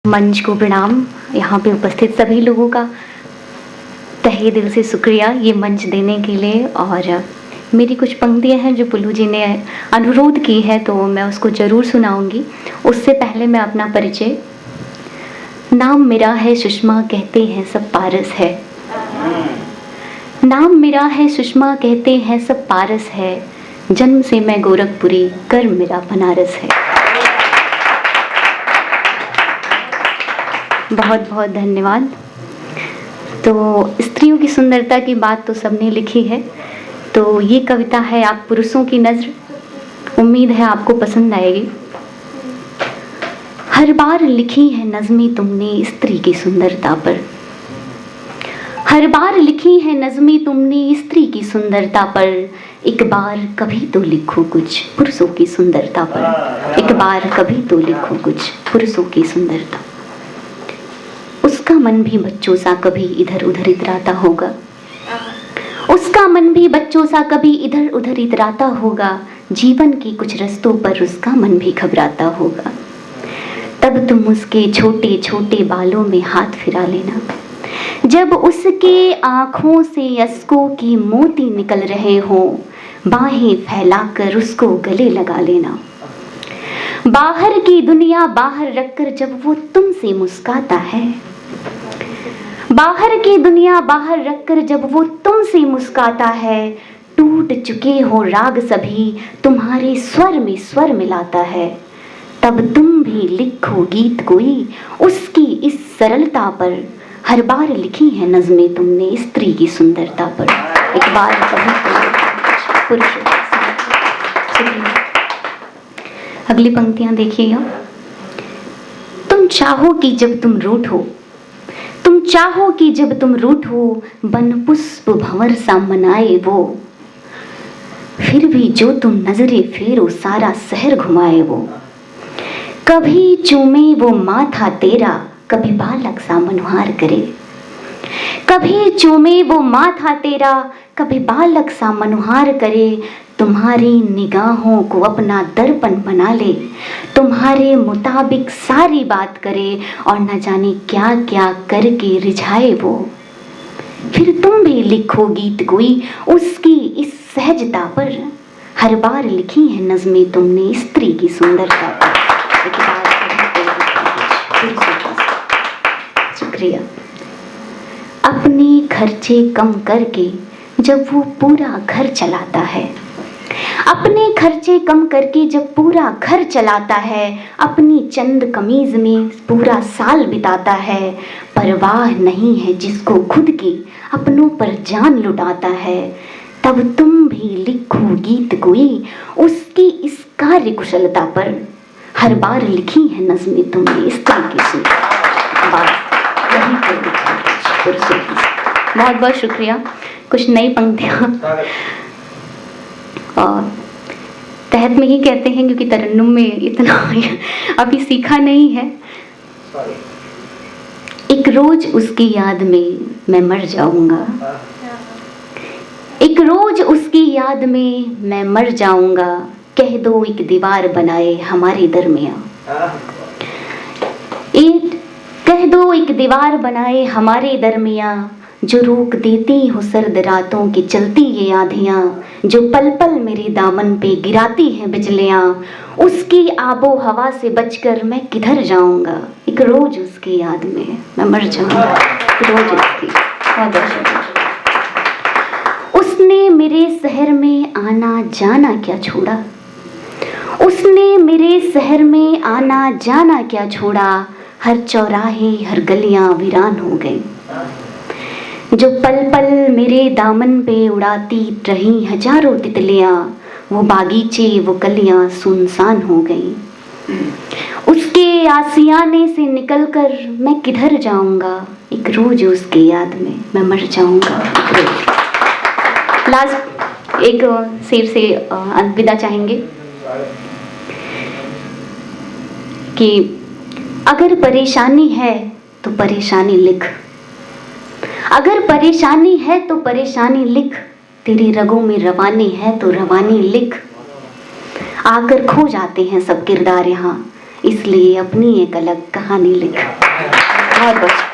मंच को प्रणाम। यहाँ पे उपस्थित सभी लोगों का तहे दिल से शुक्रिया ये मंच देने के लिए। और मेरी कुछ पंक्तियाँ हैं जो पुल्लू जी ने अनुरोध की है तो मैं उसको ज़रूर सुनाऊंगी। उससे पहले मैं अपना परिचय, नाम मेरा है सुषमा, कहते हैं सब पारस है। नाम मेरा है सुषमा, कहते हैं सब पारस है। जन्म से मैं गोरखपुरी, कर्म मेरा बनारस है। बहुत बहुत धन्यवाद। तो स्त्रियों की सुंदरता की बात तो सबने लिखी है, तो ये कविता है आप पुरुषों की नज़र। उम्मीद है आपको पसंद आएगी। हर बार लिखी है नज़में तुमने स्त्री की सुंदरता पर। हर बार लिखी है नज़में तुमने स्त्री की सुंदरता पर। एक बार कभी तो लिखो कुछ पुरुषों की सुंदरता पर। एक बार कभी तो लिखो कुछ पुरुषों की सुंदरता। उसका मन भी बच्चों सा कभी इधर उधर इतराता होगा। उसका मन भी बच्चों सा कभी इधर उधर इतराता होगा। जीवन के कुछ रास्तों पर उसका मन भी घबराता होगा। तब तुम उसके छोटे छोटे बालों में हाथ फिरा लेना। जब उसके आँखों से अश्कों के मोती निकल रहे हों, बाहें फैलाकर उसको गले लगा लेना। बाहर की दुनिया बाहर रखकर जब वो तुमसे मुस्काता है, बाहर की दुनिया बाहर रखकर जब वो तुमसे मुस्काता है, टूट चुके हो राग सभी तुम्हारे स्वर में स्वर मिलाता है। तब तुम भी लिखो गीत कोई उसकी इस सरलता पर। हर बार लिखी है नज़में तुमने स्त्री की सुंदरता पर। एक बार कभी पुरुषों की सुंदरता। अगली पंक्तियां देखिएगा। तुम चाहो कि जब तुम रूठो, तुम चाहो कि जब तुम रूठो, बन पुष्प भंवर सा मनाए वो। फिर भी जो तुम नजरे फेरो सारा शहर घुमाए वो। कभी चूमे वो माथा तेरा, कभी बालक सा मनुहार करे। कभी चूमे वो माथा तेरा, कभी बालक सा मनुहार करे। तुम्हारी निगाहों को अपना दर्पण बना ले, तुम्हारे मुताबिक सारी बात करे और न जाने क्या क्या करके रिझाए वो। फिर तुम भी लिखो गीत कोई उसकी इस सहजता पर। हर बार लिखी है नज़में तुमने स्त्री की सुंदरता पर। एक बार शुक्रिया। अपने खर्चे कम करके जब वो पूरा घर चलाता है, अपने खर्चे कम करके जब पूरा घर चलाता है, अपनी चंद कमीज में पूरा साल बिताता है। परवाह नहीं है जिसको खुद की अपनों पर जान लुटाता है। तब तुम भी लिखो गीत कोई उसकी इस कार्य कुशलता पर। हर बार लिखी है नज़में तुमने स्त्री की सुंदरता। बहुत बहुत शुक्रिया। कुछ नई पंक्तियाँ और तहत में ही कहते हैं क्योंकि तरन्नुम में इतना अभी सीखा नहीं है। एक रोज उसकी याद में मैं मर जाऊंगा। एक रोज उसकी याद में मैं मर जाऊंगा। कह दो एक दीवार बनाए हमारे दरमियाँ। कह दो एक दीवार बनाए हमारे दरमियाँ। जो रोक देती हो सर्द रातों की चलती ये आधियाँ। जो पल पल मेरे दामन पे गिराती हैं बिजलियाँ। उसकी आबो हवा से बचकर मैं किधर जाऊंगा। एक रोज उसकी याद में मैं मर जाऊंगा। एक रोज उसकी। उसने मेरे शहर में आना जाना क्या छोड़ा। उसने मेरे शहर में आना जाना क्या छोड़ा। हर चौराहे हर गलियां वीरान हो गई। जो पल पल मेरे दामन पे उड़ाती रही हजारों तितलियां, वो बागीचे वो गलियां सुनसान हो गई। उसके आसियाने से निकलकर मैं किधर जाऊंगा। एक रोज उसकी याद में मैं मर जाऊंगा। लास्ट एक शेर से अलविदा चाहेंगे कि अगर परेशानी है तो परेशानी लिख। अगर परेशानी है तो परेशानी लिख। तेरी रगों में रवानी है तो रवानी लिख। आकर खो जाते हैं सब किरदार यहाँ। इसलिए अपनी एक अलग कहानी लिख। बहुत बहुत